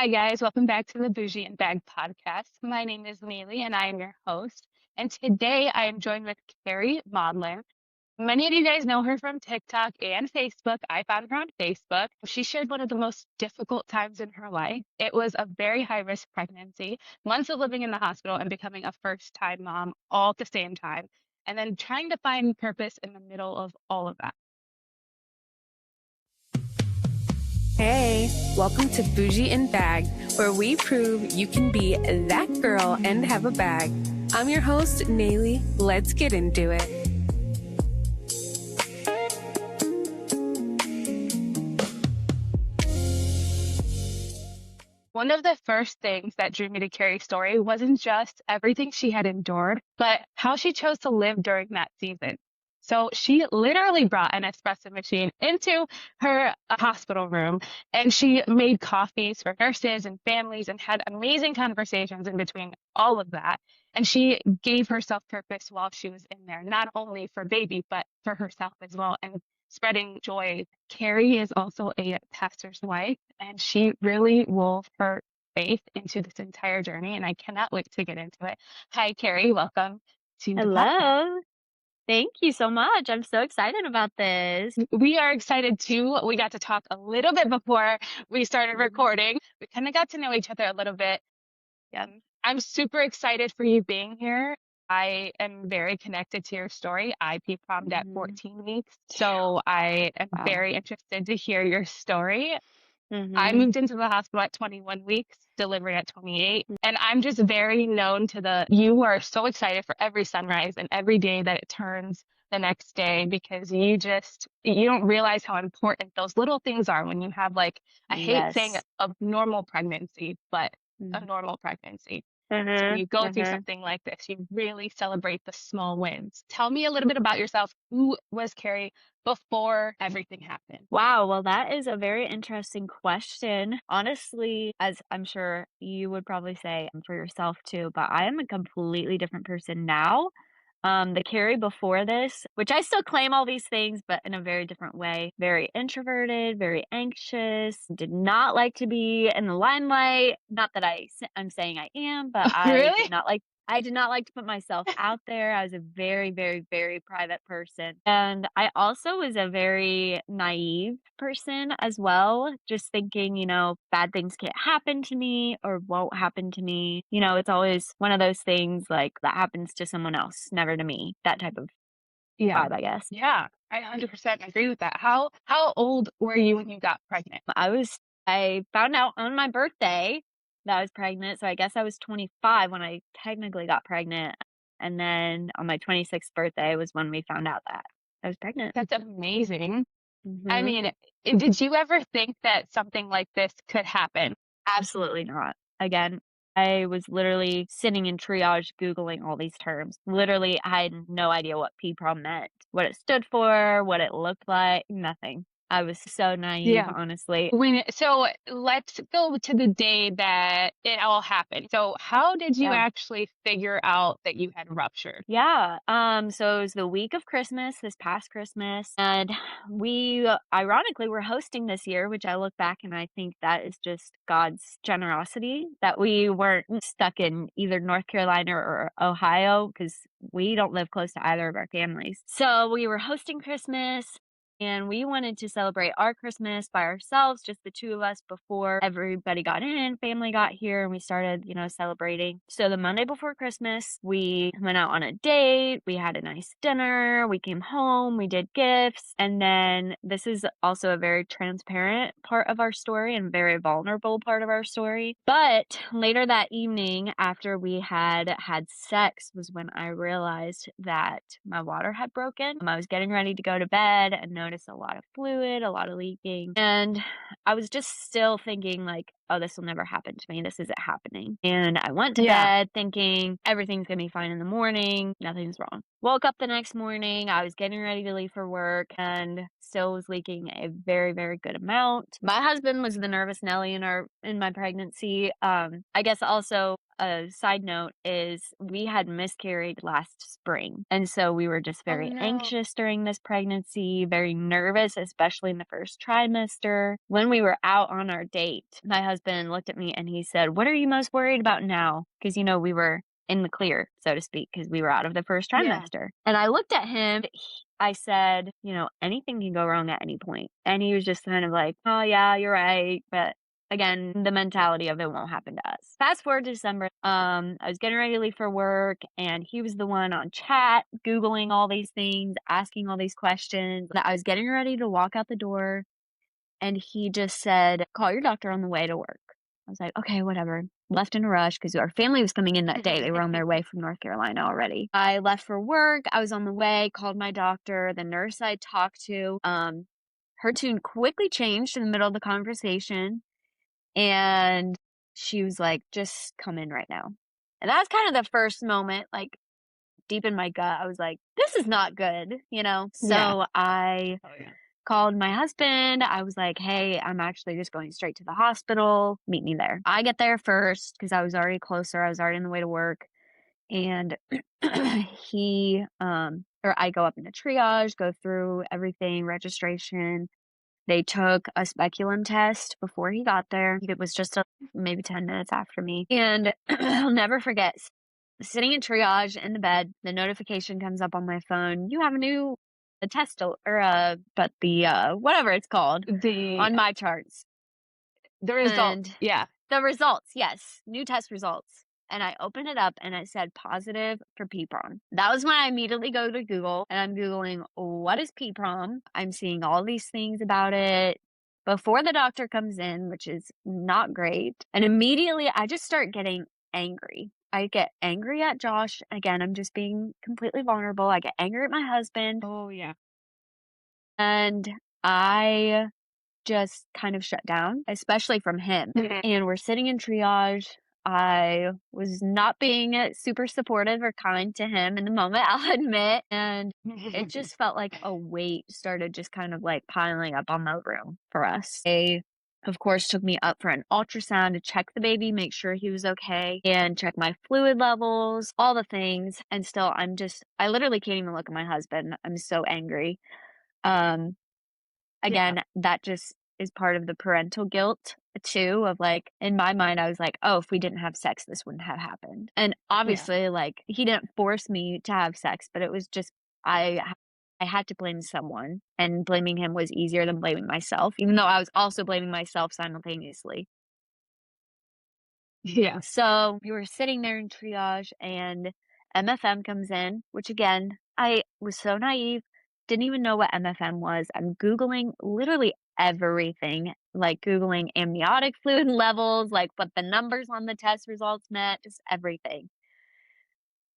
Hi, guys. Welcome back to the Bougie and Bagged podcast. My name is Neely, and I am your host. And today I am joined with Keri Modlin. Many of you guys know her from TikTok and Facebook. I found her on Facebook. She shared one of the most difficult times in her life. It was a very high risk pregnancy, months of living in the hospital, and becoming a first time mom all at the same time, and then trying to find purpose in the middle of all of that. Hey, welcome to Bougie and Bagged, where we prove you can be that girl and have a bag. I'm your host, Neely. Let's get into it. One of the first things that drew me to Keri's story wasn't just everything she had endured, but how she chose to live during that season. So she literally brought an espresso machine into her hospital room, and she made coffees for nurses and families and had amazing conversations in between all of that. And she gave herself purpose while she was in there, not only for baby, but for herself as well, and spreading joy. Keri is also a pastor's wife, and she really wove her faith into this entire journey, and I cannot wait to get into it. Hi, Keri. Welcome to the podcast. Hello. Thank you so much. I'm so excited about this. We are excited too. We got to talk a little bit before we started recording. We kind of got to know each other a little bit. I'm super excited for you being here. I am very connected to your story. I PPROM'd at 14 weeks, so I am Wow. very interested to hear your story. I Mhm. moved into the hospital at 21 weeks, delivery at 28. And I'm just very known to you are so excited for every sunrise and every day that it turns the next day because you don't realize how important those little things are when you have like, I hate saying Yes. a normal pregnancy, but a Mhm. normal pregnancy. So when Mhm. you go through Mhm. something like this, you really celebrate the small wins. Tell me a little bit about yourself. Who was Keri before everything happened? Wow, well, that is a very interesting question. Honestly, as I'm sure you would probably say for yourself too, but I am a completely different person now. The Keri before this, which I still claim all these things, but in a very different way. Very introverted, very anxious, did not like to be in the limelight. Not that I'm saying I am, but Really? I did not like to put myself out there. I was a very, very, very private person. And I also was a very naive person as well, just thinking, bad things can't happen to me or won't happen to me. It's always one of those things like that happens to someone else, never to me. That type of Yeah. vibe, I guess. Yeah, I 100% agree with that. How old were you when you got pregnant? I found out on my birthday that I was pregnant, so I guess I was 25 when I technically got pregnant, and then on my 26th birthday was when we found out that I was pregnant. That's amazing. I Mhm. mean, did you ever think that something like this could happen? Absolutely not. Again, I was literally sitting in triage Googling all these terms. Literally, I had no idea what PPROM meant, what it stood for, what it looked like, nothing. I was so naive, Yeah. honestly. So let's go to the day that it all happened. So how did you Yeah. actually figure out that you had ruptured? Yeah. So it was the week of Christmas, this past Christmas, and we ironically were hosting this year, which I look back and I think that is just God's generosity that we weren't stuck in either North Carolina or Ohio because we don't live close to either of our families. So we were hosting Christmas. And we wanted to celebrate our Christmas by ourselves, just the two of us before everybody got in, family got here, and we started, celebrating. So the Monday before Christmas, we went out on a date. We had a nice dinner. We came home. We did gifts. And then this is also a very transparent part of our story and very vulnerable part of our story. But later that evening, after we had sex, was when I realized that my water had broken. I was getting ready to go to bed and noticed a lot of fluid, a lot of leaking. And I was just still thinking like, oh, this will never happen to me. This isn't happening. And I went to bed thinking everything's going to be fine in the morning. Nothing's wrong. Woke up the next morning. I was getting ready to leave for work and still was leaking a very, very good amount. My husband was the nervous Nelly in my pregnancy. I guess also a side note is we had miscarried last spring. And so we were just very anxious during this pregnancy, very nervous, especially in the first trimester. When we were out on our date, my husband looked at me and he said, "What are you most worried about now?" Because, we were in the clear, so to speak, because we were out of the first trimester. And I looked at him. I said, anything can go wrong at any point. And he was just kind of like, "Oh, yeah, you're right." But again, the mentality of it won't happen to us. Fast forward to December. I was getting ready to leave for work, and he was the one on chat, Googling all these things, asking all these questions. I was getting ready to walk out the door, and he just said, "Call your doctor on the way to work." I was like, okay, whatever. Left in a rush because our family was coming in that day. They were on their way from North Carolina already. I left for work. I was on the way, called my doctor. The nurse I talked to, her tune quickly changed in the middle of the conversation. And she was like, "Just come in right now." And that's kind of the first moment, like deep in my gut. I was like, this is not good, So I called my husband. I was like, "Hey, I'm actually just going straight to the hospital. Meet me there." I get there first because I was already closer. I was already on the way to work. And I go up into triage, go through everything, registration. They took a speculum test before he got there. It was just maybe 10 minutes after me. And I'll never forget sitting in triage in the bed, the notification comes up on my phone. "You have a test whatever it's called on my charts." The results. And the results, yes. New test results. And I opened it up and it said positive for PPROM. That was when I immediately go to Google and I'm Googling, what is PPROM? I'm seeing all these things about it before the doctor comes in, which is not great. And immediately I just start getting angry. I get angry at Josh. Again, I'm just being completely vulnerable. I get angry at my husband. Oh, yeah. And I just kind of shut down, especially from him. And we're sitting in triage. I was not being super supportive or kind to him in the moment, I'll admit. And it just felt like a weight started just kind of like piling up on the room for us. They, of course, took me up for an ultrasound to check the baby, make sure he was okay, and check my fluid levels, all the things. And still, I literally can't even look at my husband. I'm so angry. Again, that just is part of the parental guilt too, of like, in my mind, I was like, oh, if we didn't have sex, this wouldn't have happened. And obviously, like, he didn't force me to have sex, but it was just, I had to blame someone, and blaming him was easier than blaming myself, even though I was also blaming myself simultaneously. Yeah. So we were sitting there in triage and MFM comes in, which again, I was so naive, didn't even know what MFM was. I'm Googling literally everything, like Googling amniotic fluid levels, like what the numbers on the test results meant, just everything.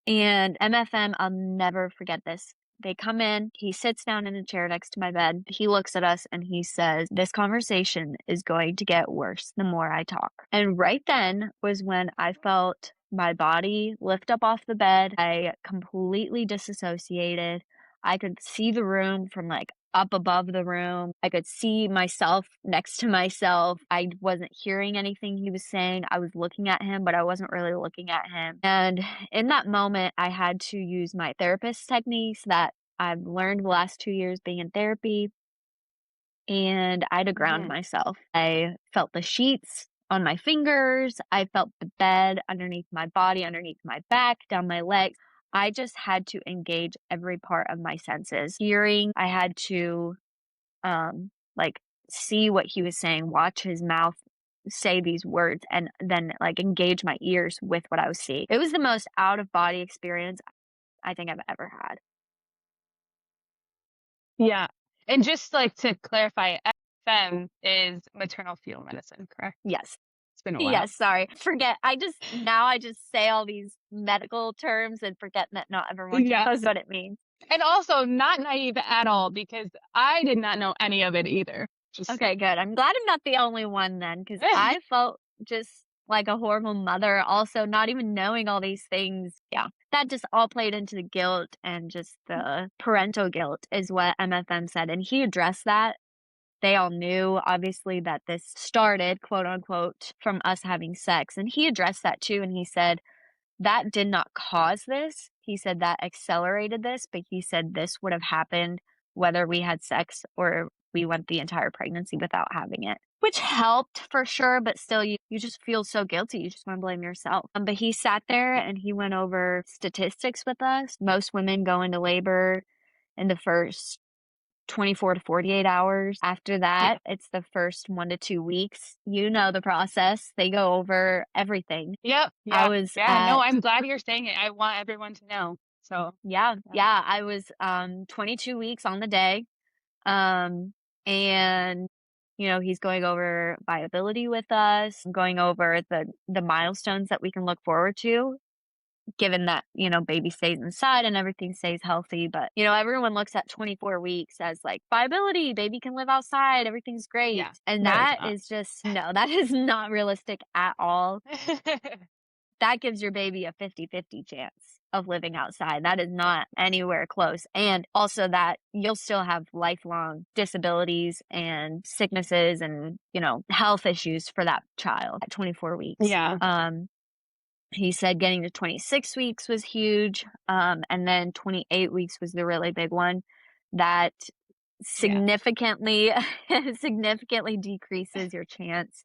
And MFM, I'll never forget this. They come in, he sits down in a chair next to my bed. He looks at us and he says, "This conversation is going to get worse the more I talk." And right then was when I felt my body lift up off the bed. I completely disassociated. I could see the room from like up above the room. I could see myself next to myself. I wasn't hearing anything he was saying. I was looking at him, but I wasn't really looking at him. And in that moment, I had to use my therapist techniques that I've learned the last 2 years being in therapy. And I had to ground myself. I felt the sheets on my fingers. I felt the bed underneath my body, underneath my back, down my legs. I just had to engage every part of my senses. Hearing, I had to like see what he was saying, watch his mouth say these words, and then like engage my ears with what I was seeing. It was the most out of body experience I think I've ever had. Yeah. And just like to clarify, FM is maternal fetal medicine, correct? Yes. It's been a while. Yes, sorry. Forget. I just say all these medical terms and forget that not everyone knows what it means. And also not naive at all, because I did not know any of it either. Okay, good. I'm glad I'm not the only one then, because I felt just like a horrible mother, also not even knowing all these things. Yeah, that just all played into the guilt and just the parental guilt is what MFM said, and he addressed that. They all knew, obviously, that this started, quote unquote, from us having sex, and he addressed that too, and he said, "That did not cause this." He said, "That accelerated this," but he said, "This would have happened whether we had sex or we went the entire pregnancy without having it," which helped for sure, but still, you just feel so guilty, you just wanna blame yourself. But he sat there and he went over statistics with us. Most women go into labor in the first 24 to 48 hours. After Yeah. that, it's the first 1 to 2 weeks. You know the process. They go over everything. Yep. I Yeah. was Yeah. No, at I'm glad you're saying it. I want everyone to know. So, yeah, yeah. yeah, I was 22 weeks on the day. Um and he's going over viability with us, going over the milestones that we can look forward to given that, baby stays inside and everything stays healthy. But, everyone looks at 24 weeks as like viability, baby can live outside, everything's great. Yeah. And No, it's that not. is just, no, that is not realistic at all. That gives your baby a 50-50 chance of living outside. That is not anywhere close. And also that you'll still have lifelong disabilities and sicknesses and, health issues for that child at 24 weeks. Yeah. He said getting to 26 weeks was huge, and then 28 weeks was the really big one that Yeah. significantly significantly decreases your chance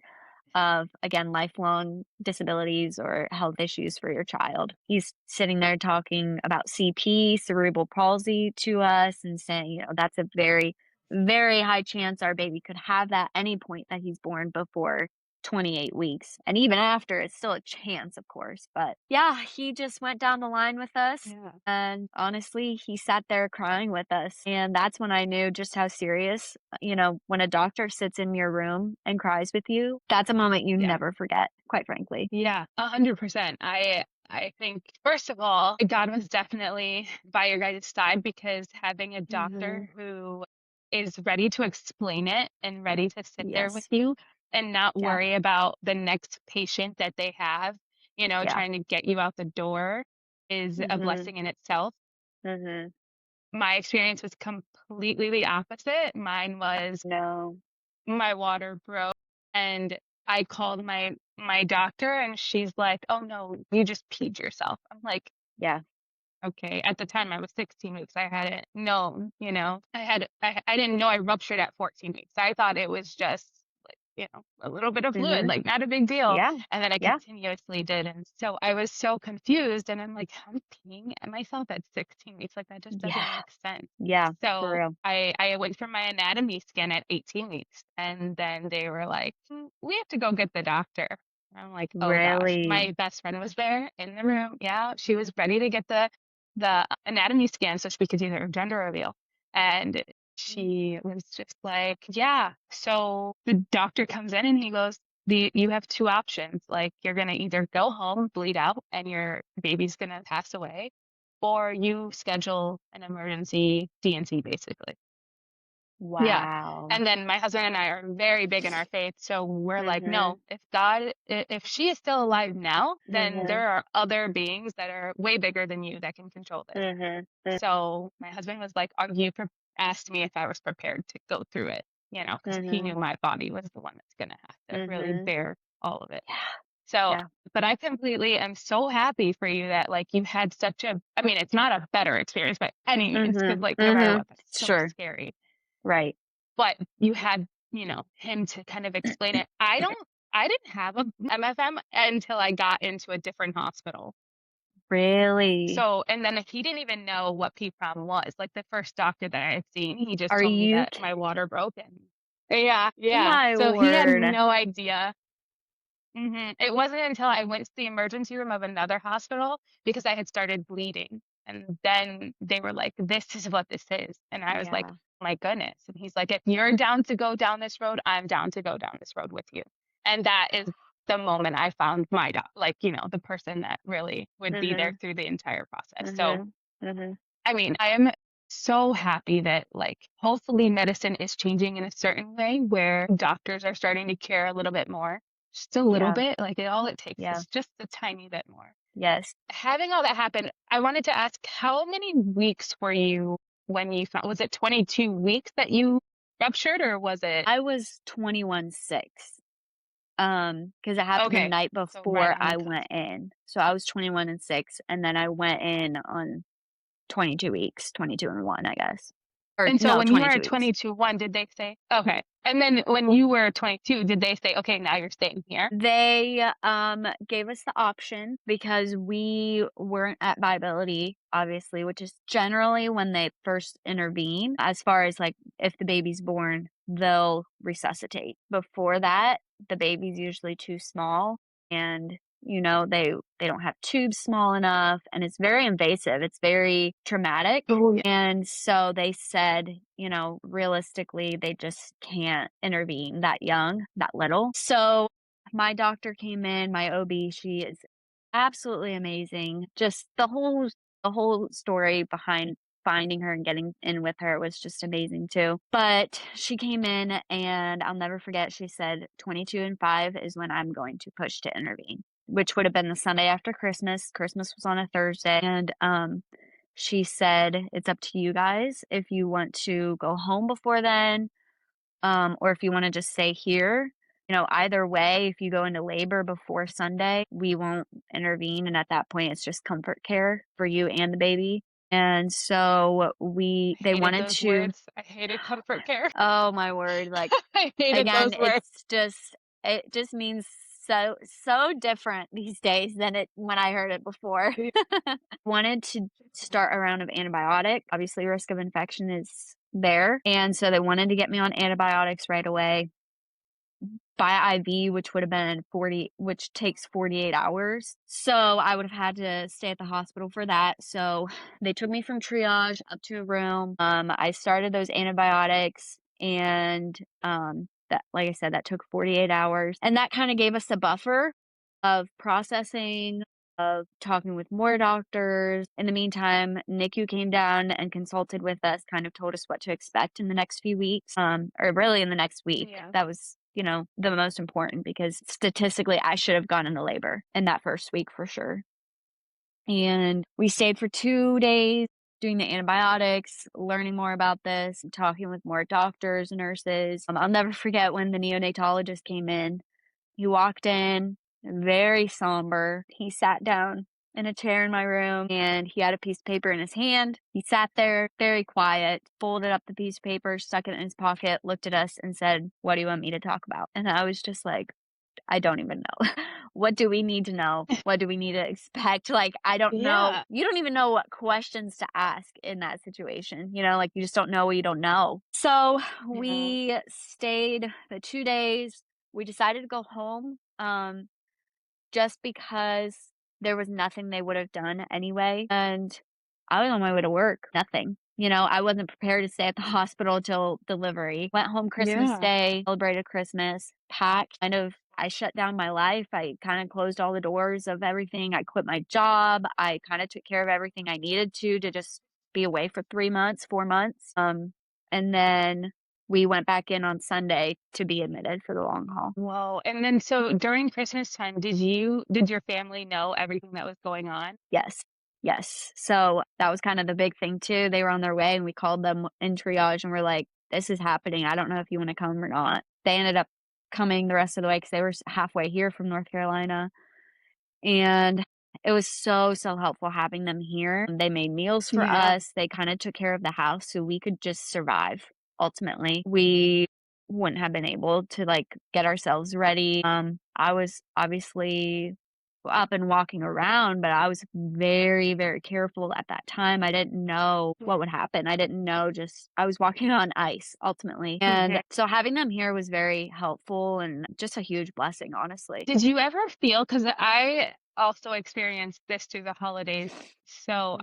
of, again, lifelong disabilities or health issues for your child. He's sitting there talking about CP, cerebral palsy, to us and saying, that's a very, very high chance our baby could have that any point that he's born before 28 weeks. And even after, it's still a chance, of course. But yeah, he just went down the line with us. Yeah. And honestly, he sat there crying with us. And that's when I knew just how serious, when a doctor sits in your room and cries with you, that's a moment you Yeah. never forget, quite frankly. Yeah. 100%. I think, first of all, God was definitely by your guys' side because having a Hmm. doctor who is ready to explain it and ready to sit there with Yes. you and not Yeah. worry about the next patient that they have, Yeah. trying to get you out the door is a Hmm. blessing in itself. Hmm. My experience was completely the opposite. Mine was No. my water broke and I called my doctor and she's like, "Oh no, you just peed yourself." I'm like, Yeah. "Okay." At the time I was 16 weeks. I hadn't known, I didn't know I ruptured at 14 weeks. I thought it was just like, a little bit of fluid, Hmm. like not a big deal. Yeah. And then I Yeah. continuously did. And so I was so confused and I'm like, I'm peeing at myself at 16 weeks. Like that just doesn't Yeah. make sense. Yeah. For So real. I went for my anatomy scan at 18 weeks, and then they were like, we have to go get the doctor." And I'm like, oh gosh. Really? My best friend was there in the room. Yeah, she was ready to get the anatomy scan so she could do her gender reveal. And she was just like, yeah. So the doctor comes in and he goes, you have two options. Like you're gonna either go home, bleed out, and your baby's gonna pass away, or you schedule an emergency DNC basically. Yeah. Wow. And then my husband and I are very big in our faith. So we're like, Mhm. no, if God, if she is still alive now, then Mhm. there are other beings that are way bigger than you that can control this. Mhm. So my husband was like, asked me if I was prepared to go through it, because he knew Mhm. my body was the one that's going to have to really Mhm. bear all of it. Yeah. So, Yeah. but I completely am so happy for you that like you had I mean, it's not a better experience by any means because Mhm. like no matter Mhm. what, that's so Sure. scary. Right. But you had, him to kind of explain it. I didn't have a MFM until I got into a different hospital. Really? So, and then he didn't even know what PPROM was. Like the first doctor that I had seen, he just Are told me you that my water broke and yeah, yeah. my So he had word? no idea. It wasn't until I went to the emergency room of another hospital because I had started bleeding. And then they were like, this is what this is. And I was like, Yeah. my goodness. And he's like, if you're down to go down this road, I'm down to go down this road with you. And that is the moment I found my doc, like, the person that really would be there Mhm. through the entire process. So, Mhm. Mhm. I mean, I am so happy that, like, hopefully medicine is changing in a certain way where doctors are starting to care a little bit more. just a little Yeah. bit. Like all it takes Yeah. is just a tiny bit more. Yes. Having all that happen, I wanted to ask, how many weeks were you when you found, was it 22 weeks that you ruptured, or was it? I was 21/6. 'Cause it happened the Okay, night so right before on the I cusp. went in. So I was 21/6, and then I went in on 22 weeks, 22/1, I guess. Or And so no, when you were 22 at weeks. 22/1, did they say, okay. And then when you were 22, did they say, okay, now you're staying here? They, gave us the option because we weren't at viability, obviously, which is generally when they first intervene. As far as, like, if the baby's born, they'll resuscitate. Before that, the baby's usually too small and, they don't have tubes small enough, and it's very invasive. It's very traumatic. Oh, yeah. And so they said, realistically, they just can't intervene that young, that little. So my doctor came in, my OB, she is absolutely amazing. Just the whole story behind finding her and getting in with her was just amazing too. But she came in and I'll never forget, she said 22 and 5 is when I'm going to push to intervene, which would have been the Sunday after Christmas. Christmas was on a Thursday. And she said, it's up to you guys if you want to go home before then, or if you want to just stay here. Either way, if you go into labor before Sunday, we won't intervene. And at that point, it's just comfort care for you and the baby. And so I they hated wanted those to, words. I hated comfort care. oh my word, like, I hated again, those words. it just means so different these days than it when I heard it before. Yeah. Wanted to start a round of antibiotic. Obviously, risk of infection is there. And so they wanted to get me on antibiotics right away by IV, which would have been which takes 48 hours. So I would have had to stay at the hospital for that. So they took me from triage up to a room. I started those antibiotics and that, like I said, that took 48 hours. And that kind of gave us a buffer of processing, of talking with more doctors. In the meantime, NICU came down and consulted with us, kind of told us what to expect in the next few weeks, or really in the next week. Yeah. That was, the most important because statistically, I should have gone into labor in that first week for sure. And we stayed for 2 days doing the antibiotics, learning more about this, and talking with more doctors and nurses. I'll never forget when the neonatologist came in. He walked in, very somber. He sat down in a chair in my room and he had a piece of paper in his hand. He sat there, very quiet, folded up the piece of paper, stuck it in his pocket, looked at us and said, "What do you want me to talk about?" And I was just like, I don't even know. What do we need to know? What do we need to expect? Like, I don't know. Yeah. You don't even know what questions to ask in that situation. Like you just don't know what you don't know. So Yeah. we stayed the 2 days. We decided to go home, just because there was nothing they would have done anyway. And I was on my way to work, nothing. I wasn't prepared to stay at the hospital till delivery. Went home Christmas Yeah. Day, celebrated Christmas, packed, I shut down my life. I kind of closed all the doors of everything. I quit my job. I kind of took care of everything I needed to just be away for 3 months, 4 months. And then we went back in on Sunday to be admitted for the long haul. Whoa. And then so during Christmas time, did your family know everything that was going on? Yes. Yes. So that was kind of the big thing too. They were on their way and we called them in triage and we're like, this is happening. I don't know if you want to come or not. They ended up coming the rest of the way because they were halfway here from North Carolina. And it was so helpful having them here. They made meals for Yeah. us. They kind of took care of the house so we could just survive. Ultimately, we wouldn't have been able to get ourselves ready. I was obviously up and walking around, but I was very careful at that time. I didn't know what would happen. I didn't know, just I was walking on ice ultimately. And Mhm. so having them here was very helpful and just a huge blessing, honestly. Did you ever feel, because I also experienced this through the holidays. So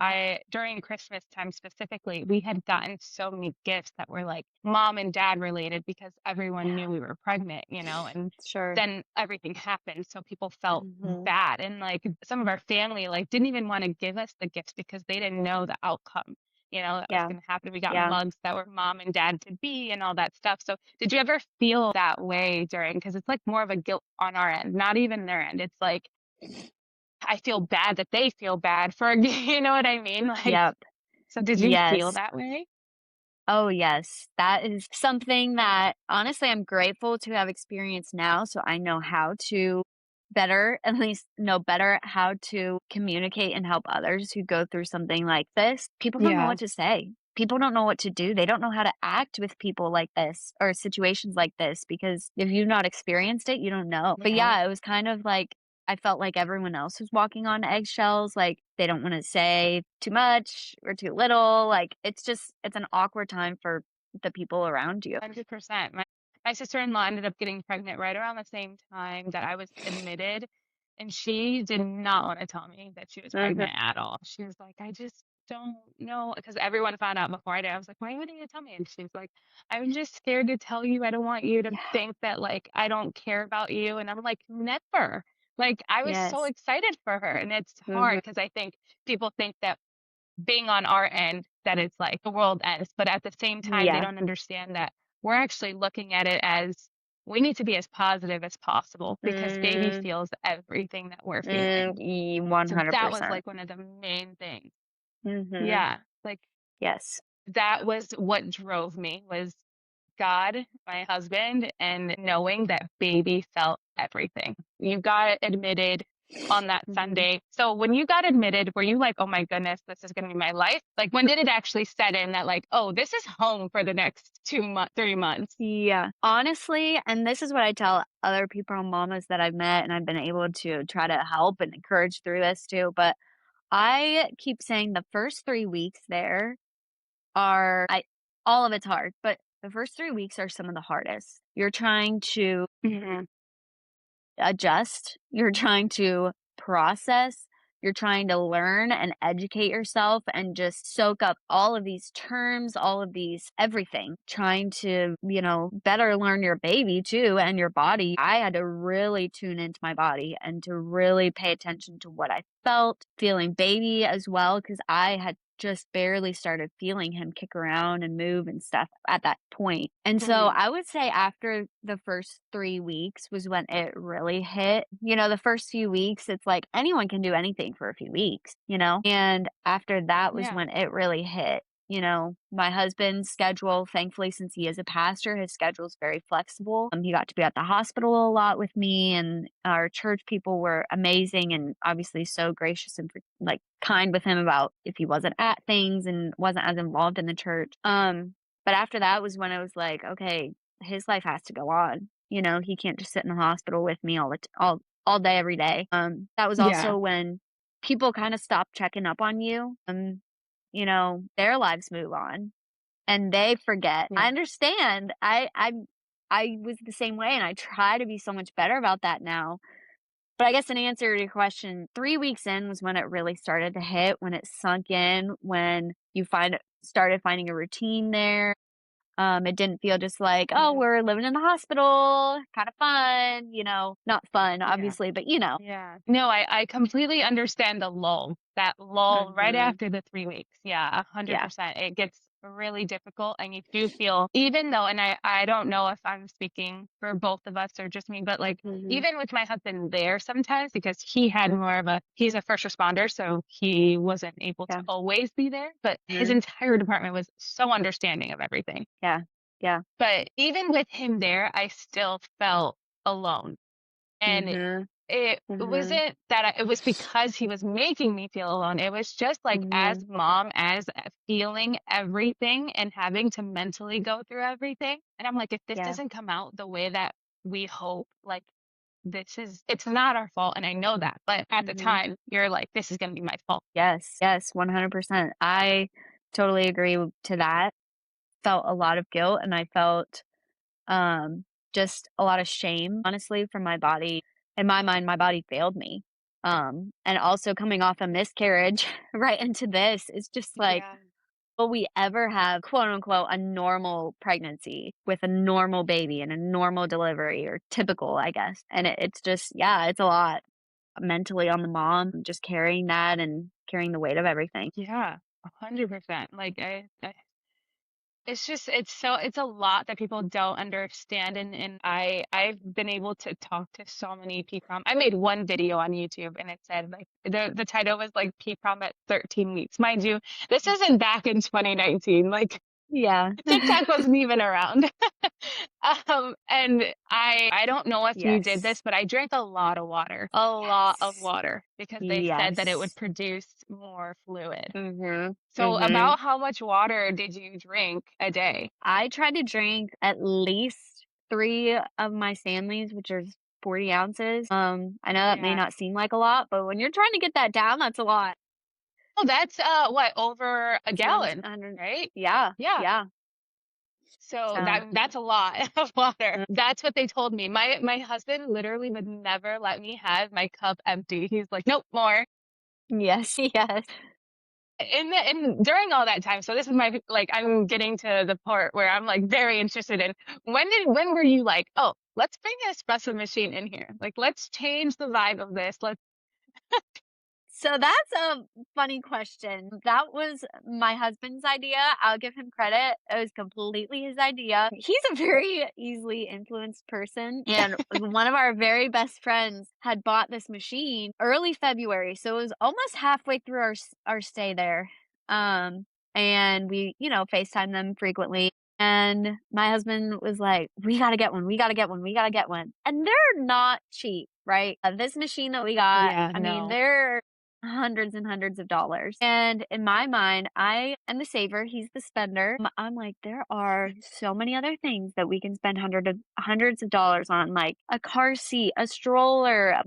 during Christmas time specifically, we had gotten so many gifts that were like mom and dad related because everyone Yeah, knew we were pregnant, and sure. then everything happened. So people felt Mhm. bad. And like some of our family didn't even want to give us the gifts because they didn't know the outcome. that was Yeah. going to happen. We got Yeah. mugs that were mom and dad to be and all that stuff. So did you ever feel that way during, because it's like more of a guilt on our end, not even their end. It's like, I feel bad that they feel bad for, you know what I mean? Like, Yep. so did you feel Yes. that way? Oh, yes. That is something that honestly I'm grateful to have experienced now. So I know how to better, at least know better how to communicate and help others who go through something like this. People don't know Yeah. what to say. People don't know what to do. They don't know how to act with people like this or situations like this because if you've not experienced it, you don't know. But No. yeah, it was kind of like I felt like everyone else was walking on eggshells, like, they don't wanna say too much or too little, like, it's an awkward time for the people around you. 100%. My sister-in-law ended up getting pregnant right around the same time that I was admitted, and she did not want to tell me that she was Mhm. pregnant at all. She was like, "I just don't know," because everyone found out before I did. I was like, "Why wouldn't you tell me?" And she's like, "I'm just scared to tell you. I don't want you to Yeah. think that like I don't care about you." And I'm like, "Never." Like I was so Yes. excited for her, and it's hard Mhm. because I think people think that being on our end that it's like the world ends, but at the same time they Yeah. don't understand that we're actually looking at it as we need to be as positive as possible because baby Mm, feels everything that we're feeling. So that was 100%. like one of the main things. Mhm. Yeah, like Yes. that was what drove me was God, my husband, and knowing that baby felt everything. You got admitted on that Mhm. Sunday. So when you got admitted, were you like, oh my goodness, this is going to be my life? Like, when did it actually set in that, like, oh, this is home for the next 2 months, 3 months? Yeah. Honestly, and this is what I tell other people and mamas that I've met and I've been able to try to help and encourage through this too, but I keep saying the first 3 weeks there are I all of it's hard, but the first 3 weeks are some of the hardest. You're trying to Hmm. adjust, you're trying to process, you're trying to learn and educate yourself and just soak up all of these terms, all of these everything, trying to, better learn your baby too and your body. I had to really tune into my body and to really pay attention to what I felt, feeling baby as well, because I had just barely started feeling him kick around and move and stuff at that point. And so Hmm. I would say after the first 3 weeks was when it really hit. The first few weeks, it's like anyone can do anything for a few weeks, you know? And after that was Yeah. when it really hit. My husband's schedule, thankfully, since he is a pastor, his schedule is very flexible. He got to be at the hospital a lot with me, and our church people were amazing and obviously so gracious and like kind with him about if he wasn't at things and wasn't as involved in the church. But after that was when I was like, okay, his life has to go on. He can't just sit in the hospital with me all day every day. That was Yeah. also when people kind of stop checking up on you. Their lives move on and they forget. I Yeah. understand. I was the same way and I try to be so much better about that now. But I guess in answer to your question, 3 weeks in was when it really started to hit, when it sunk in, when you started finding a routine there. It didn't feel just like, "Oh, Hmm. we're living in the hospital, kind of fun," not fun, Yeah. obviously, but Yeah. No, I completely understand the lull, that lull right Mhm. after the 3 weeks. Yeah, Yeah. 100%. It gets really difficult and you do feel, even though, and I don't know if I'm speaking for both of us or just me, but like Mhm. even with my husband there sometimes because he's a first responder, so he wasn't able to Yeah. always be there, but his Mhm. entire department was so understanding of everything. Yeah. Yeah. But even with him there, I still felt alone. And Mhm. it Mhm. wasn't that it was because he was making me feel alone. It was just like as Mhm. mom, as feeling everything and having to mentally go through everything. And I'm like, if this Yeah. doesn't come out the way that we hope, like it's not our fault. And I know that. But at the Mhm. time, you're like, this is going to be my fault. Yes. Yes, 100%. I totally agree to that. Felt a lot of guilt and I felt Um, just a lot of shame, honestly, from my body. In my mind, my body failed me. And also coming off a miscarriage right into this is just like, Yeah. will we ever have quote unquote a normal pregnancy with a normal baby and a normal delivery or typical, I guess. And it's just, yeah, it's a lot mentally on the mom, just carrying that and carrying the weight of everything. Yeah. 100%. Like it's just it's a lot that people don't understand, and I've been able to talk to so many PPROM. I made one video on YouTube and it said like the title was like PPROM at 13 weeks. Mind you, this isn't back in 2019. Like Yeah. TikTok wasn't even around. And I don't know if you did Yes. this, but I drank a lot of water, Yes. because they said that it would Yes. produce more fluid. Mhm. So Mhm. about how much water did you drink a day? I try to drink at least 3 of my Stanleys, which is 40 ounces. I know that may Yeah. not seem like a lot, but when you're trying to get that down, that's a lot. Oh, that's what, over a It's around gallon, 100. right? Yeah. Yeah. Yeah. So So, that's a lot of water. mm, That's what they told me. My husband literally would never let me have my cup empty. He's like, "Nope, more." yes, yes. And during all that time, so this is my, like, I'm getting to the part where I'm like very interested in when were you like, "Oh, let's bring an espresso machine in here. Like, let's change the vibe of this. Let's." So that's a funny question. That was my husband's idea. I'll give him credit. It was completely his idea. He's a very easily influenced person. And one of our very best friends had bought this machine early February. So it was almost halfway through our stay there. And we, FaceTime them frequently. And my husband was like, we got to get one. We got to get one. We got to get one. And they're not cheap, right? This machine that we got, Yeah, I mean, no. they're hundreds and hundreds of dollars. And in my mind, I am the saver, he's the spender. I'm like, there are so many other things that we can spend hundreds of dollars on, like a car seat, a stroller,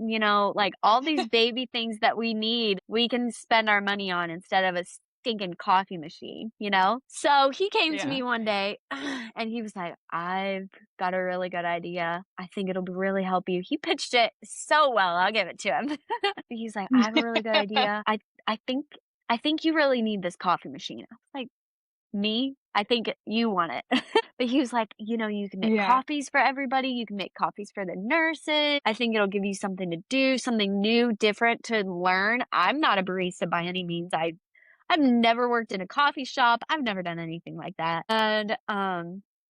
like all these baby things that we need, we can spend our money on instead of a stinking coffee machine. So he came to Yeah. me one day and he was like, I've got a really good idea. I think it'll really help you. He pitched it so well. I'll give it to him. He's like, I have a really good idea. I think you really need this coffee machine. I was like, me? I think you want it. But he was like, you can make Yeah. coffees for everybody. You can make coffees for the nurses. I think it'll give you something to do, something new, different to learn. I'm not a barista by any means. I've never worked in a coffee shop. I've never done anything like that. And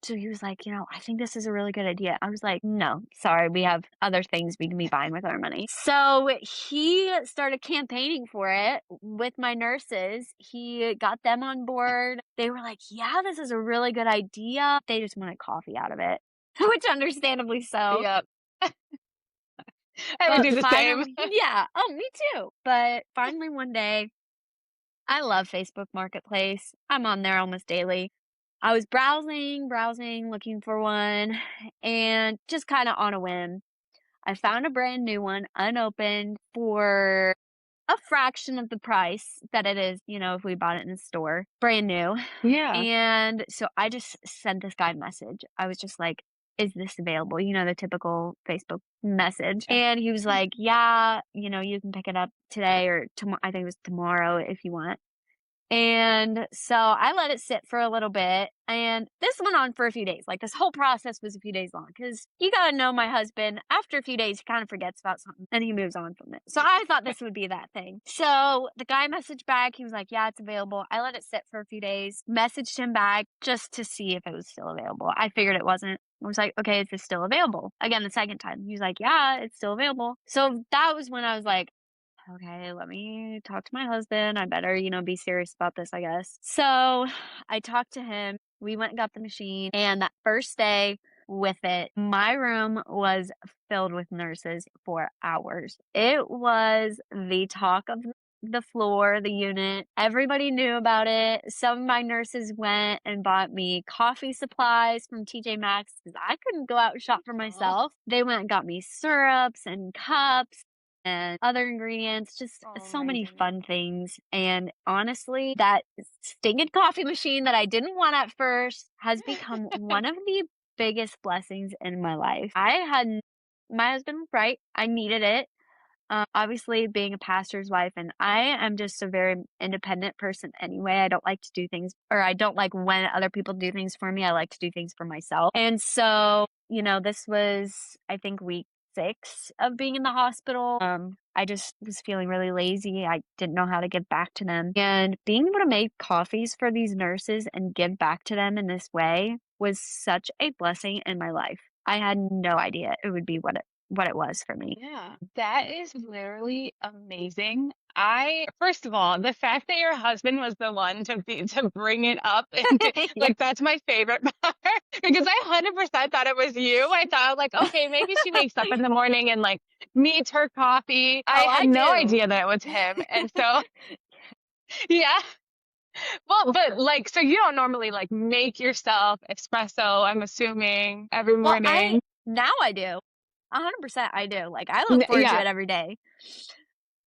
so he was like, I think this is a really good idea. I was like, no, sorry, we have other things we can be buying with our money. So he started campaigning for it with my nurses. He got them on board. They were like, yeah, this is a really good idea. They just wanted coffee out of it, which understandably so. Yep. I would But do the same. finally, yeah. Oh, me too. But finally one day, I love Facebook Marketplace. I'm on there almost daily. I was browsing, looking for one, and just kind of on a whim, I found a brand new one, unopened, for a fraction of the price that it is, if we bought it in the store, brand new. Yeah. And so I just sent this guy a message. I was just like, is this available? The typical Facebook message. And he was like, yeah, you can pick it up today or tomorrow. I think it was tomorrow if you want. And so I let it sit for a little bit, and this went on for a few days. Like, this whole process was a few days long because you got to know my husband. After a few days, he kind of forgets about something and he moves on from it. So I thought this would be that thing. So the guy messaged back. He was like, yeah, it's available. I let it sit for a few days, messaged him back just to see if it was still available. I figured it wasn't. I was like, okay, is this still available? Again, the second time. He was like, yeah, it's still available. So that was when I was like, okay, let me talk to my husband. I better, be serious about this, I guess. So I talked to him. We went and got the machine. And that first day with it, my room was filled with nurses for hours. It was the talk of the floor, the unit. Everybody knew about it. Some of my nurses went and bought me coffee supplies from TJ Maxx because I couldn't go out and shop for Aw. myself. They went and got me syrups and cups and other ingredients, just Oh so my many goodness. fun things. And honestly, that stinking coffee machine that I didn't want at first has become one of the biggest blessings in my life. My husband was right. I needed it. Obviously, being a pastor's wife, and I am just a very independent person anyway. I don't like to do things, or I don't like when other people do things for me. I like to do things for myself. And so, this was, I think, week 6 of being in the hospital. I just was feeling really lazy. I didn't know how to give back to them. And being able to make coffees for these nurses and give back to them in this way was such a blessing in my life. I had no idea it would be what it was for me. Yeah, that is literally amazing. First of all, the fact that your husband was the one to bring it up and Yeah. that's my favorite part because I 100% thought it was you. I thought like, okay, maybe she wakes up in the morning and like needs her coffee. I Oh, had I no do. idea that it was him. And so, yeah. Well, but like, so you don't normally like make yourself espresso, I'm assuming, every Well, morning. now I do. 100% I do. Like, I look forward to Yeah. it every day.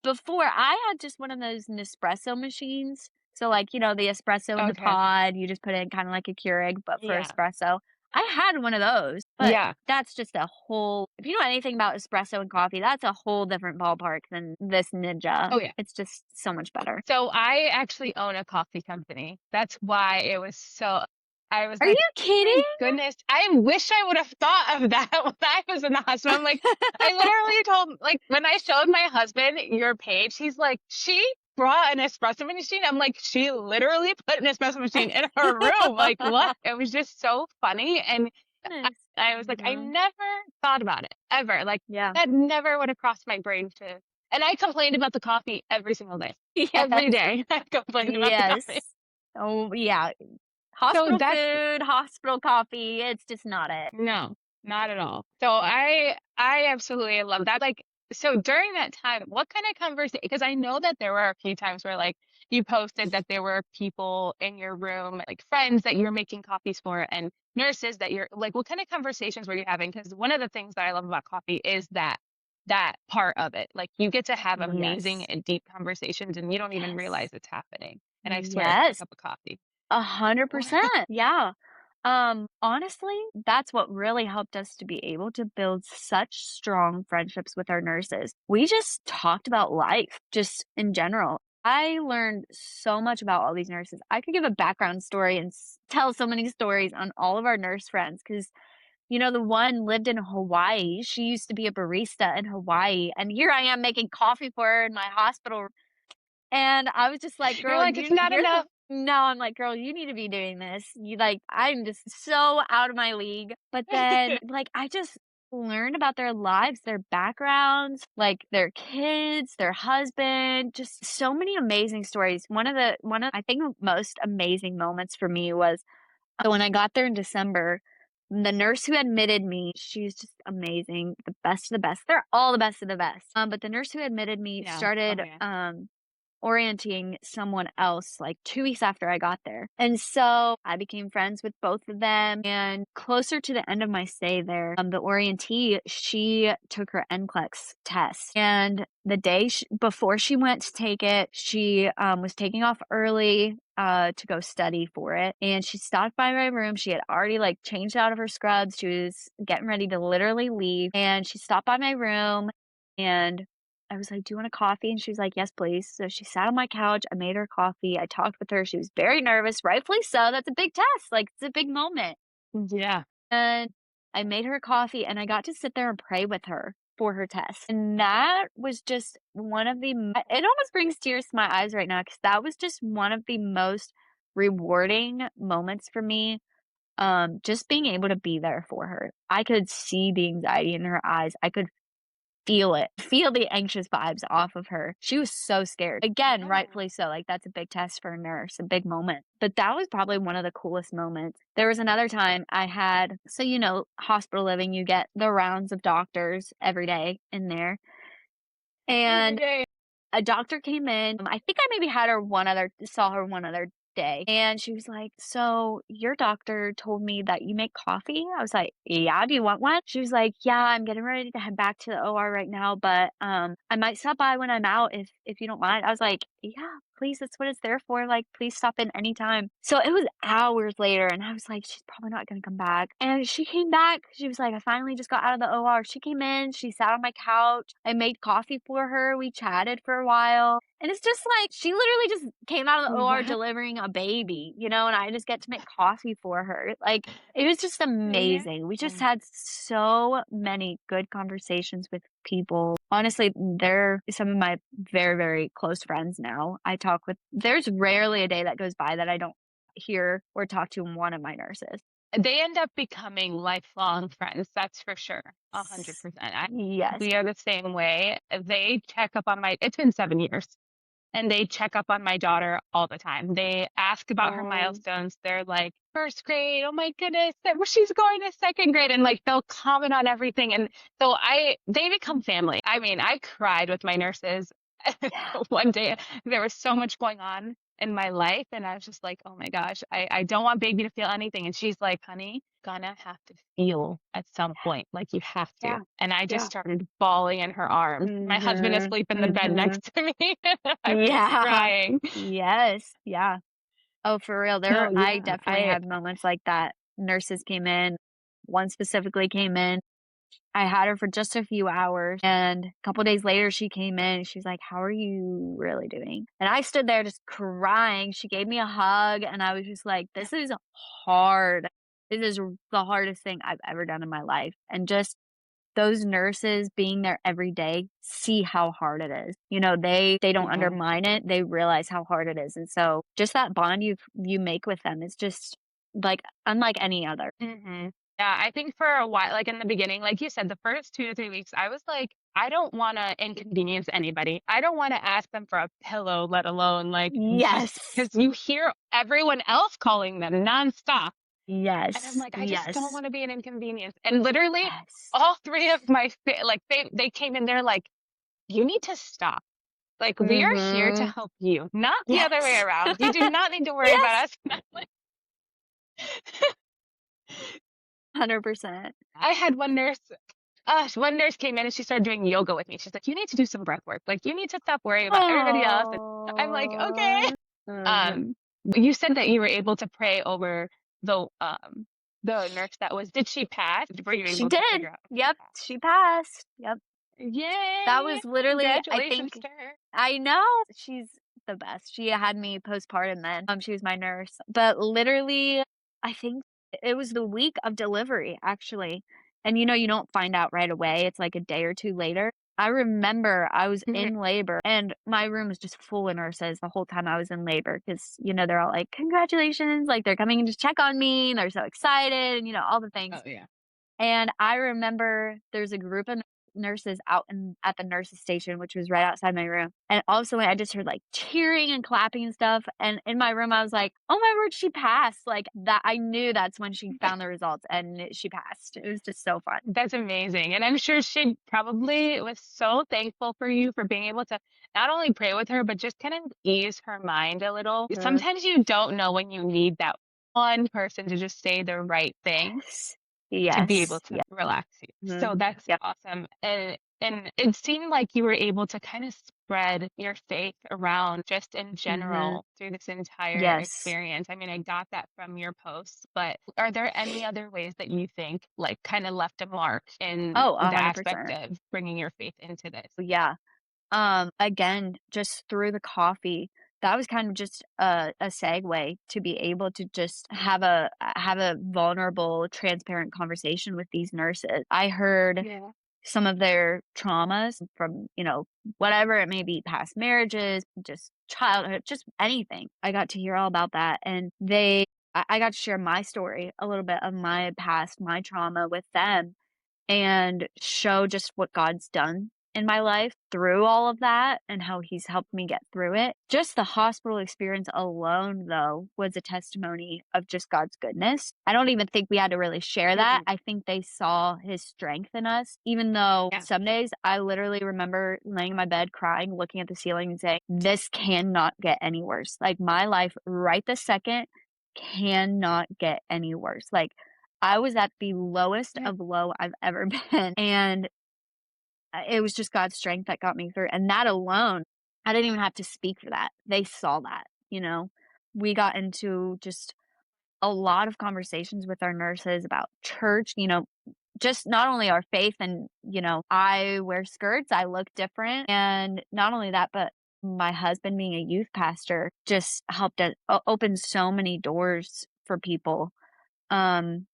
Before, I had just one of those Nespresso machines. So, like, the espresso in the Okay. pod, you just put in kinda like a Keurig, but for Yeah. espresso. I had one of those, but Yeah. that's just a whole if you know anything about espresso and coffee, that's a whole different ballpark than this Ninja. Oh, yeah. It's just so much better. So I actually own a coffee company. That's why it was so I was Are like, you "My kidding? goodness, I wish I would have thought of that when I was in the hospital." I'm like, I literally told like when I showed my husband your page, he's like, "She brought an espresso machine." I'm like, "She literally put an espresso machine in her room." Like, what? It was just so funny and Goodness. I was like, I Yeah. never thought about it ever. Like Yeah. that never would have crossed my brain to and I complained about the coffee every single day. Every Yes. day I complained about the Yes. coffee. Oh, yeah. So Hospital that's food, hospital coffee, it's just not it. no, not at all. So I absolutely love that. Like so during that time, what kind of conversation because I know that there were a few times where like you posted that there were people in your room, like friends that you were making coffees for and nurses that you're like what kind of conversations were you having? Because one of the things that I love about coffee is that part of it. Like you get to have amazing Yes. and deep conversations and you don't even realize Yes. it's happening. And I swear it's a Yes. cup of coffee. 100%. Yeah. Honestly, that's what really helped us to be able to build such strong friendships with our nurses. We just talked about life, just in general. I learned so much about all these nurses. I could give a background story and tell so many stories on all of our nurse friends because, the one lived in Hawaii. She used to be a barista in Hawaii. And here I am making coffee for her in my hospital and I was just like, You're "Girl, like, it's not you're the" enough. No, I'm like, "Girl, you need to be doing this." I'm just so out of my league. But then, like, I just learned about their lives, their backgrounds, like, their kids, their husband, just so many amazing stories. One of I think most amazing moments for me was, when I got there in December, the nurse who admitted me, she's just amazing, the best of the best. They're all the best of the best. But the nurse who admitted me Yeah. Oh started, yeah. orienting someone else like 2 weeks after I got there. And so I became friends with both of them. And closer to the end of my stay there, the orientee, she took her NCLEX test. And the day before she went to take it, she was taking off early to go study for it. And she stopped by my room. She had already like changed out of her scrubs. She was getting ready to literally leave. And she stopped by my room and I was like, "Do you want a coffee?" And she was like, "Yes, please." So she sat on my couch. I made her coffee. I talked with her. She was very nervous, rightfully so. That's a big test. Like, it's a big moment. Yeah. And I made her coffee and I got to sit there and pray with her for her test. And that was just one of it almost brings tears to my eyes right now because that was just one of the most rewarding moments for me. Just being able to be there for her. I could see the anxiety in her eyes. I could feel it, feel the anxious vibes off of her. She was so scared. Again, Yeah. rightfully so. Like, that's a big test for a nurse, a big moment. But that was probably one of the coolest moments. There was another time I had, so, hospital living, you get the rounds of doctors every day in there. Every And day. a doctor came in. I think I maybe saw her one other day. And she was like, "So your doctor told me that you make coffee?" I was like, "Yeah, do you want one?" She was like, "Yeah, I'm getting ready to head back to the OR right now, but I might stop by when I'm out if you don't mind." I was like, "Yeah, please, that's what it's there for. Like, please stop in anytime. So it was hours later, and I was like, she's probably not going to come back. And she came back. She was like, I finally just got out of the OR. She came in, she sat on my couch. I made coffee for her. We chatted for a while. And it's just like, she literally just came out of the OR What? delivering a baby, and I just get to make coffee for her. Like, it was just Yeah. amazing. We just had so many good conversations with people. Honestly, they're some of my very, very close friends now. There's rarely a day that goes by that I don't hear or talk to one of my nurses. They end up becoming lifelong friends, that's for sure. 100%. Yes. We are the same way. They check up on it's been 7 years. And they check up on my daughter all the time. They ask about her milestones. They're like, first grade, oh my goodness, she's going to second grade. And like, they'll comment on everything. And so they become family. I mean, I cried with my nurses one day. There was so much going on in my life. And I was just like, oh my gosh, I don't want baby to feel anything. And she's like, honey, gonna have to feel at some point. Like, you have to. Yeah. And I just started bawling in her arms. My husband is asleep in the bed next to me. I was crying. Yes. Yeah. Oh, for real. I definitely had moments like that. Nurses came in. One specifically came in. I had her for just a few hours, and a couple days later she came in. She's like, how are you really doing? And I stood there just crying. She gave me a hug, and I was just like, this is hard. This is the hardest thing I've ever done in my life. And just those nurses being there every day see how hard it is. They don't undermine it. They realize how hard it is. And so just that bond you make with them is just like unlike any other. Mm-hmm. Yeah, I think for a while, like in the beginning, like you said, the first 2 to 3 weeks, I was like, I don't want to inconvenience anybody. I don't want to ask them for a pillow, let alone like, Yes. Because you hear everyone else calling them nonstop. Yes. And I'm like, I just don't want to be an inconvenience. And literally all three of my, they came in there like, you need to stop. Like, we are here to help you, not the other way around. You do not need to worry about us. 100%. I had one nurse came in and she started doing yoga with me. She's like, you need to do some breath work. Like, you need to stop worrying about everybody else. And I'm like, okay. You said that you were able to pray over the nurse did she pass? Were you able She to did. figure out? Yep. She passed. Yep. Yay. That was literally, Congratulations to her. I know. She's the best. She had me postpartum then. She was my nurse. But literally, I think it was the week of delivery, actually. And you don't find out right away. It's like a day or two later. I remember I was in labor and my room was just full of nurses the whole time I was in labor because, they're all like, congratulations. Like, they're coming to check on me and they're so excited and, all the things. Oh, yeah. And I remember there's a group of nurses out at the nurses station, which was right outside my room. And all of a sudden I just heard like cheering and clapping and stuff. And in my room, I was like, oh my word, she passed. Like that. I knew that's when she found the results and she passed. It was just so fun. That's amazing. And I'm sure she probably was so thankful for you for being able to not only pray with her, but just kind of ease her mind a little. Sometimes you don't know when you need that one person to just say the right thing. To be able to relax you. So that's awesome. And it seemed like you were able to kind of spread your faith around just in general through this entire experience. I mean, I got that from your posts, but are there any other ways that you think like kind of left a mark in the aspect of bringing your faith into this? Yeah. Again, just through the coffee, that was kind of just a segue to be able to just have a vulnerable, transparent conversation with these nurses. I heard some of their traumas from, whatever it may be, past marriages, just childhood, just anything. I got to hear all about that. And I got to share my story, a little bit of my past, my trauma with them, and show just what God's done in my life through all of that and how he's helped me get through it. Just the hospital experience alone, though, was a testimony of just God's goodness. I don't even think we had to really share that. I think they saw his strength in us, even though some days I literally remember laying in my bed crying, looking at the ceiling and saying, this cannot get any worse. Like, my life right this second cannot get any worse. Like, I was at the lowest of low I've ever been. And it was just God's strength that got me through. And that alone I didn't even have to speak for that. They saw that, you know? We got into just a lot of conversations with our nurses about church, you know, just not only our faith and, you know, I wear skirts, I look different. And not only that, but my husband being a youth pastor just helped us open so many doors for people. Um,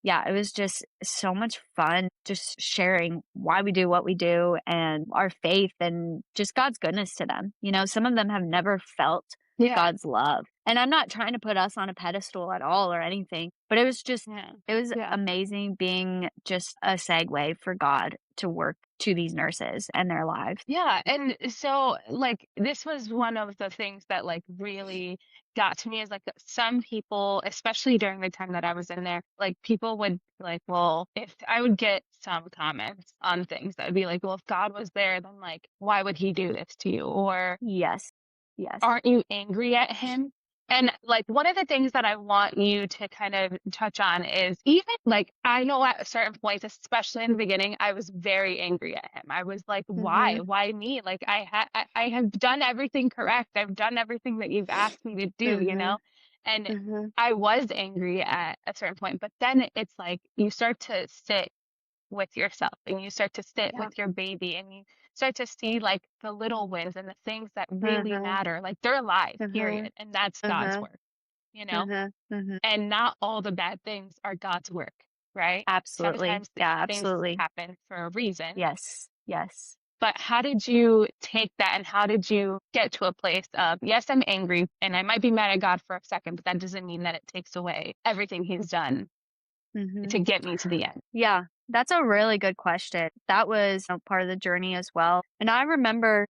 yeah, it was just so much fun just sharing why we do what we do and our faith and just God's goodness to them. You know, some of them have never felt Yeah. God's love. And I'm not trying to put us on a pedestal at all or anything, but it was just, Yeah. it was Yeah. amazing being just a segue for God to work to these nurses and their lives. Yeah, and so like this was one of the things that like really got to me is like some people, especially during the time that I was in there, like people would be like, well, if I would get some comments on things that would be like, well, if God was there, then like why would he do this to you? Or Yes. Yes. aren't you angry at him? And like one of the things that I want you to kind of touch on is even like I know at certain points, especially in the beginning, I was very angry at him. I was like, why? Mhm. Why me? Like I have done everything correct. I've done everything that you've asked me to do, you know? Mhm. And Mhm. I was angry at a certain point, but then it's like you start to sit with yourself and you start to sit Yeah. with your baby and you start to see like the little wins and the things that really Mhm. matter. Like they're alive, Mhm. period. And that's God's Mhm. work, you know? Mhm. Mhm. And not all the bad things are God's work, right? Absolutely. Sometimes Yeah, things absolutely. happen for a reason. Yes. Yes. But how did you take that and how did you get to a place of, yes, I'm angry and I might be mad at God for a second, but that doesn't mean that it takes away everything he's done Mhm. to get me to the end. Yeah, that's a really good question. That was, part of the journey as well. And I remember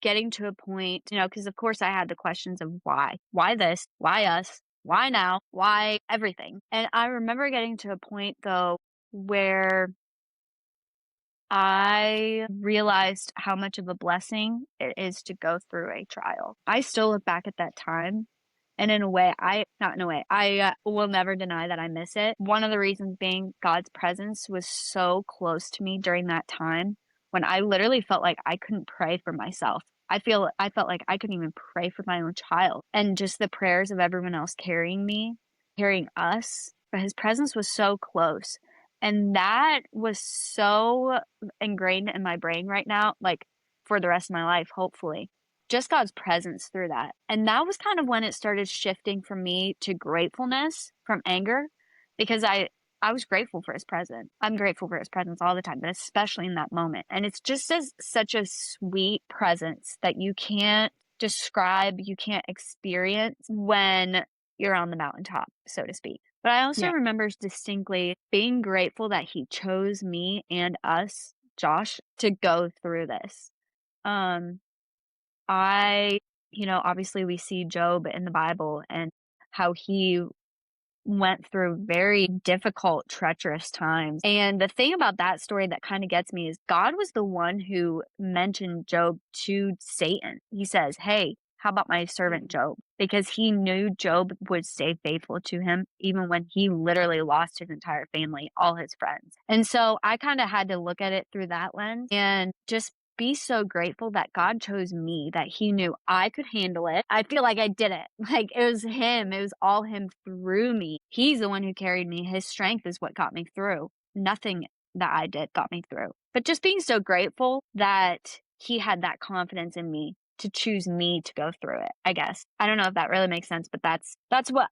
getting to a point, you know, because of course I had the questions of why? Why this? Why us? Why now? Why everything? And I remember getting to a point though where I realized how much of a blessing it is to go through a trial. I still look back at that time, and in a way, not in a way, I will never deny that I miss it. One of the reasons being God's presence was so close to me during that time when I literally felt like I couldn't pray for myself. I felt like I couldn't even pray for my own child. And just the prayers of everyone else carrying me, carrying us, but his presence was so close. And that was so ingrained in my brain right now, like for the rest of my life, hopefully. Just God's presence through that. And that was kind of when it started shifting from me to gratefulness from anger because I was grateful for his presence. I'm grateful for his presence all the time, but especially in that moment. And it's just such a sweet presence that you can't describe, you can't experience when you're on the mountaintop, so to speak. But I also Yeah. remember distinctly being grateful that he chose me and us, Josh, to go through this. Um, I, obviously we see Job in the Bible and how he went through very difficult, treacherous times. And the thing about that story that kind of gets me is God was the one who mentioned Job to Satan. He says, hey, how about my servant Mm. Job? Because he knew Job would stay faithful to him, even when he literally lost his entire family, all his friends. And so I kind of had to look at it through that lens and just be so grateful that God chose me, that he knew I could handle it. I feel like I did it. Like it was him. It was all him through me. He's the one who carried me. His strength is what got me through. Nothing that I did got me through. But just being so grateful that he had that confidence in me to choose me to go through it, I guess. I don't know if that really makes sense, but that's what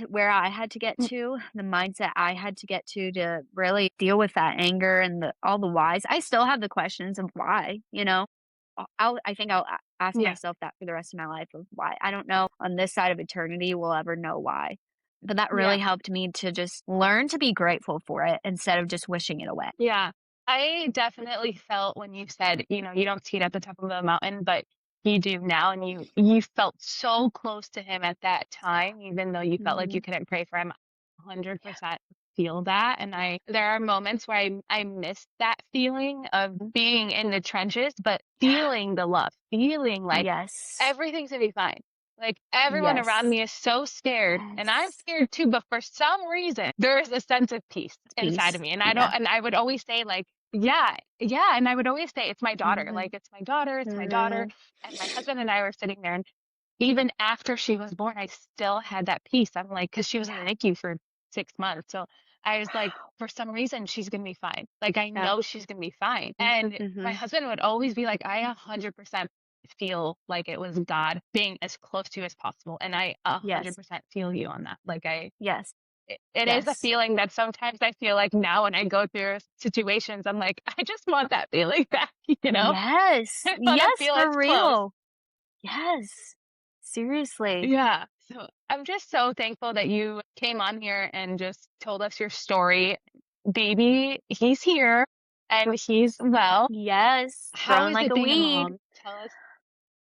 where I had to get to, the mindset I had to get to really deal with that anger and all the whys. I still have the questions of why, I think I'll ask Yeah. myself that for the rest of my life of why. I don't know on this side of eternity we'll ever know why. But that Yeah. really helped me to just learn to be grateful for it instead of just wishing it away. Yeah, I definitely felt when you said, you don't see it at the top of the mountain, but you do now, and you felt so close to him at that time, even though you felt like Mm-hmm. you couldn't pray for him. Yeah. 100% feel that, and there are moments where I miss that feeling of being in the trenches, but feeling the love, feeling like Yes. everything's gonna be fine. Like everyone around Yes. me is so scared and I'm Yes. scared too, but for some reason there's a sense of peace inside of Peace. me. And Yeah. I would always say like, Yeah, yeah, and I would always say, "It's my daughter." Mhm. Like, "It's my daughter, it's my daughter." Mhm. And my husband and I were sitting there, and even after she was born, I still had that peace. I'm like, because she was in the Yeah. NICU for 6 months. So I was like, Wow. for some reason, she's going to be fine. Like, I Yeah. know she's going to be fine. And my Mhm. husband would always be like, I 100% feel like it was God being as close to you as possible. And I Yes. 100% feel you on that. Like, Yes. it is a Yes. feeling that sometimes I feel like now when I go through situations, I'm like, I just want that feeling back, you know? Yes. I want to Yes, feel as for close. real. Yes. Seriously. Yeah. So I'm just so thankful that you came on here and just told us your story. Baby, he's here and he's well. Yes. How Growing is like it a being a weed. mom? Tell us.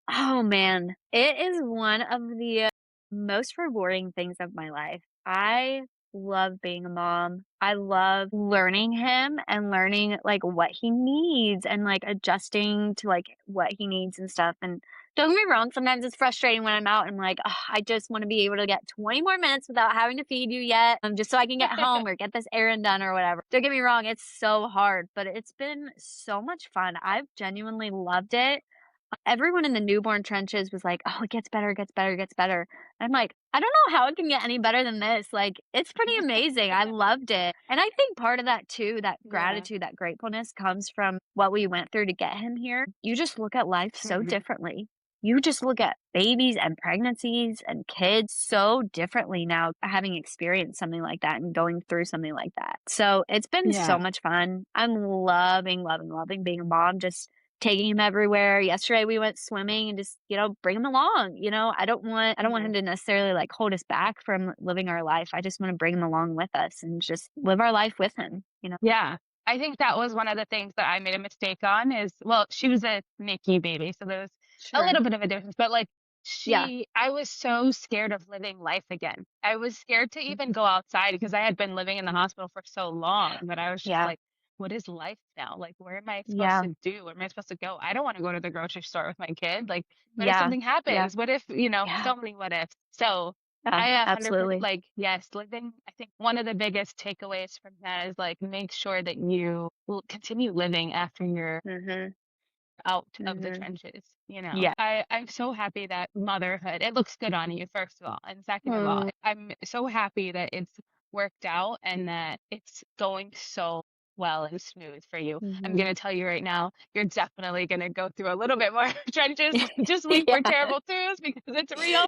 Oh man, it is one of the most rewarding things of my life. I love being a mom. I love learning him and learning like what he needs and like adjusting to like what he needs and stuff. And don't get me wrong, sometimes it's frustrating when I'm out and I'm like, "Ugh, I just want to be able to get 20 more minutes without having to feed you yet, just so I can get home or get this errand done or whatever." Don't get me wrong, it's so hard, but it's been so much fun. I've genuinely loved it. Everyone in the newborn trenches was like, "Oh, it gets better, it gets better, it gets better." I'm like, "I don't know how it can get any better than this." Like, it's pretty amazing. I loved it. And I think part of that too, that Yeah. gratitude, that gratefulness comes from what we went through to get him here. You just look at life so Mhm. differently. You just look at babies and pregnancies and kids so differently now, having experienced something like that and going through something like that. So it's been so Yeah. much fun. I'm loving, loving, loving being a mom. Just taking him everywhere. Yesterday we went swimming and just, bring him along. I don't want him Mhm. to necessarily like hold us back from living our life. I just want to bring him along with us and just live our life with him. Yeah. I think that was one of the things that I made a mistake on is, well, she was a NICU baby, so there was a Sure. little bit of a difference, but like Yeah. I was so scared of living life again. I was scared to even go outside because I had been living in the hospital for so long that I was just Yeah. like, what is life now? Like, where am I supposed Yeah. to do? Where am I supposed to go? I don't want to go to the grocery store with my kid. Like, what if Yeah. something Yeah. happens? What if, Yeah. so many what ifs. So Yeah. I 100% Absolutely. like, yes, living. I think one of the biggest takeaways from that is like make sure that you will continue living after you're Mhm. out of the Mhm. trenches. Yeah. I'm so happy that motherhood, it looks good on you, first of all. And second of all, Mm. I'm so happy that it's worked out and that it's going so well and smooth for you. I'm Mhm. going to tell you right now, you're definitely going to go through a little bit more trenches. Just wait for Yeah. terrible twos because it's real.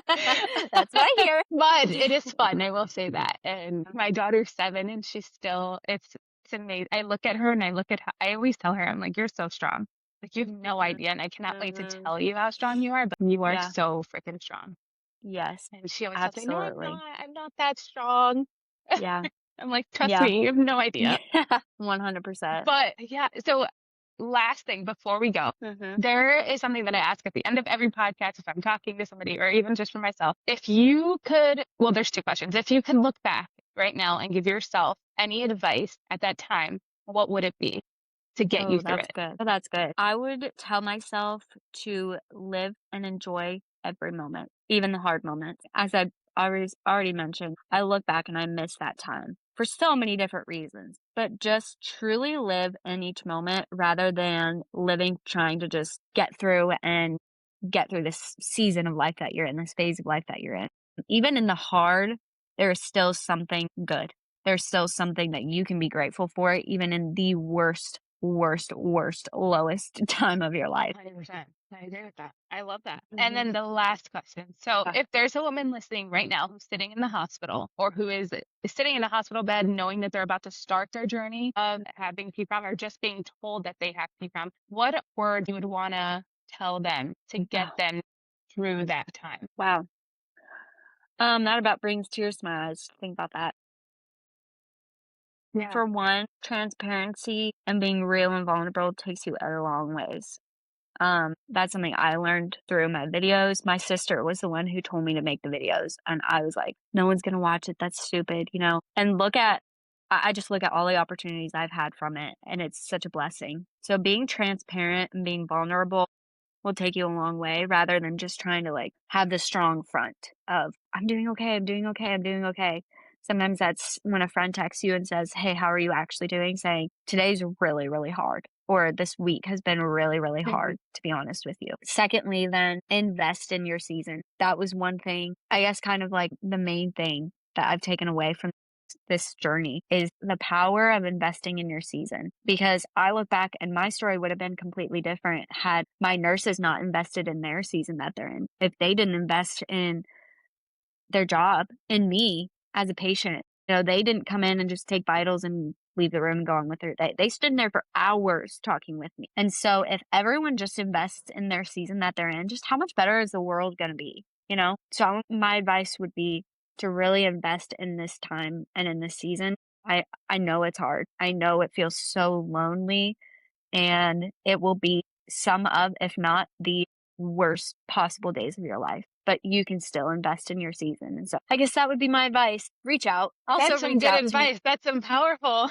That's what I hear. But it is fun, I will say that. And my daughter's 7 and she's still it's amazing. I look at her and I look at her, I always tell her, I'm like, you're so strong. Like you have no Mhm. idea. And I cannot wait to Mhm. tell you how strong you are, but you are Yeah. so freaking strong. Yes. And she always tells me, no, I'm Absolutely. not. I'm not that strong. Yeah. I'm like, trust Yeah. me, you have no Yeah. idea. 100%. But yeah, so last thing before we go, Mhm. there is something that I ask at the end of every podcast if I'm talking to somebody or even just for myself. If you could, well, there's two questions. If you could look back right now and give yourself any advice at that time, what would it be to get you Oh, through that's it? good. Oh, that's good. I would tell myself to live and enjoy every moment, even the hard moments. As I already mentioned, I look back and I miss that time for so many different reasons, but just truly live in each moment rather than living trying to just get through this season of life that you're in, this phase of life that you're in. Even in the hard, there is still something good. There's still something that you can be grateful for, even in the worst, worst, worst, lowest time of your life. 100%. I agree with that. I love that. And Mhm. then the last question. So, Uh, if there's a woman listening right now who's sitting in the hospital or who is sitting in a hospital bed knowing that they're about to start their journey of having PPROM or just being told that they have PPROM, what word you would want to tell them to get oh, them through that time? wow. That about brings tears to my eyes. Think about that. Yeah. For one, transparency and being real and vulnerable takes you a long ways. That's something I learned through my videos. My sister was the one who told me to make the videos, and I was like, no one's gonna watch it. That's stupid. And I just look at all the opportunities I've had from it, and it's such a blessing. So being transparent and being vulnerable will take you a long way rather than just trying to like have the strong front of I'm doing okay, I'm doing okay, I'm doing okay. Sometimes that's when a friend texts you and says, "Hey, how are you actually doing?" Saying, "Today's really, really hard," or "This week has been really, really hard, to be honest with you." Secondly, then invest in your season. That was one thing, I guess, kind of like the main thing that I've taken away from this journey is the power of investing in your season. Because I look back and my story would have been completely different had my nurses not invested in their season that they're in. If they didn't invest in their job, in me as a patient, they didn't come in and just take vitals and leave the room and go on with their day. They stood in there for hours talking with me. And so if everyone just invests in their season that they're in, just how much better is the world going to be? So my advice would be to really invest in this time and in this season. I know it's hard. I know it feels so lonely, and it will be some of, if not the worst possible days of your life, but you can still invest in your season. And so I guess that would be my advice. Reach out. Also That's some reach good out to me. advice. That's some powerful.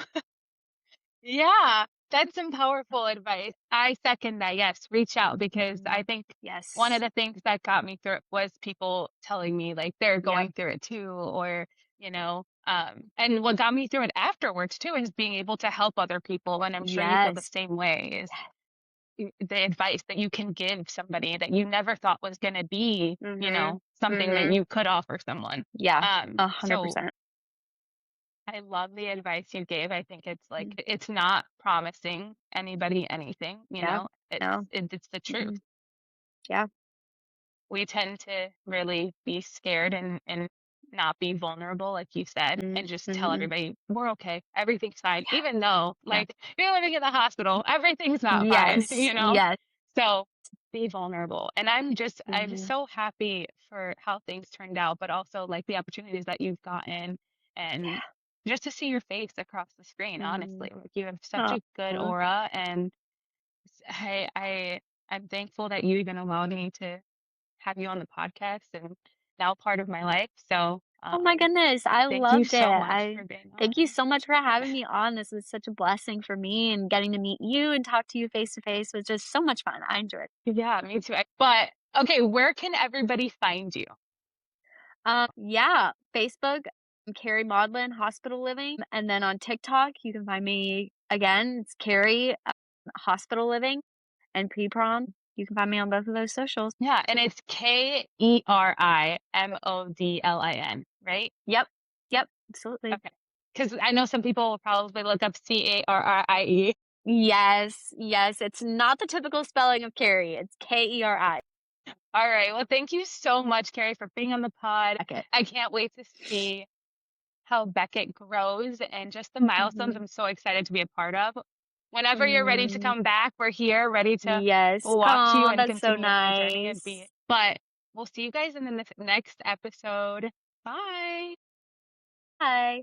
Yeah, that's some powerful advice. I second that. Yes, reach out because I think Yes. one of the things that got me through it was people telling me like they're Yep. going through it too, or, and what got me through it afterwards too is being able to help other people. And I'm sure you feel the Yes. same way is the advice that you can give somebody that you never thought was going to be, something that you could offer someone. Yeah. So 100%. I love the advice you gave. I think it's like Mm. it's not promising anybody anything, Yeah. It's No. it's the truth. Yeah. We tend to really be scared and not be vulnerable, like you said, and just tell everybody we're okay, everything's fine, even though Yeah. like you're living in the hospital, everything's not fine, Yes. Yes. So be vulnerable. And I'm Mhm. so happy for how things turned out, but also like the opportunities that you've gotten and just to see your face across the screen, Mhm. honestly. Like you have such a good Aw. aura and I'm thankful that you even allowed me to have you on the podcast and now part of my life. So Oh my goodness, I thank you loved it. so much I for being Thank you on. so much for having me on. This was such a blessing for me, and getting to meet you and talk to you face to face was just so much fun. I enjoyed it. Yeah, me too. But okay, where can everybody find you? Yeah, Facebook, I'm Keri Modlin, Hospital Living, and then on TikTok, you can find me again. It's Keri, Hospital Living, and PPROM. You can find me on both of those socials. Yeah, and it's KERIMODLIN, right? Yep, absolutely. Okay. Because I know some people will probably look up CARRIE. Yes, it's not the typical spelling of Keri. It's KERI. All right. Well, thank you so much, Keri, for being on the pod. Beckett. I can't wait to see how Beckett grows and just the milestones I'm so excited to be a part of. Whenever you're ready to come back, we're here, ready to Yes. watch you Oh, and that's so continue on the journey and nice. be. But we'll see you guys in the next episode. Bye. Bye.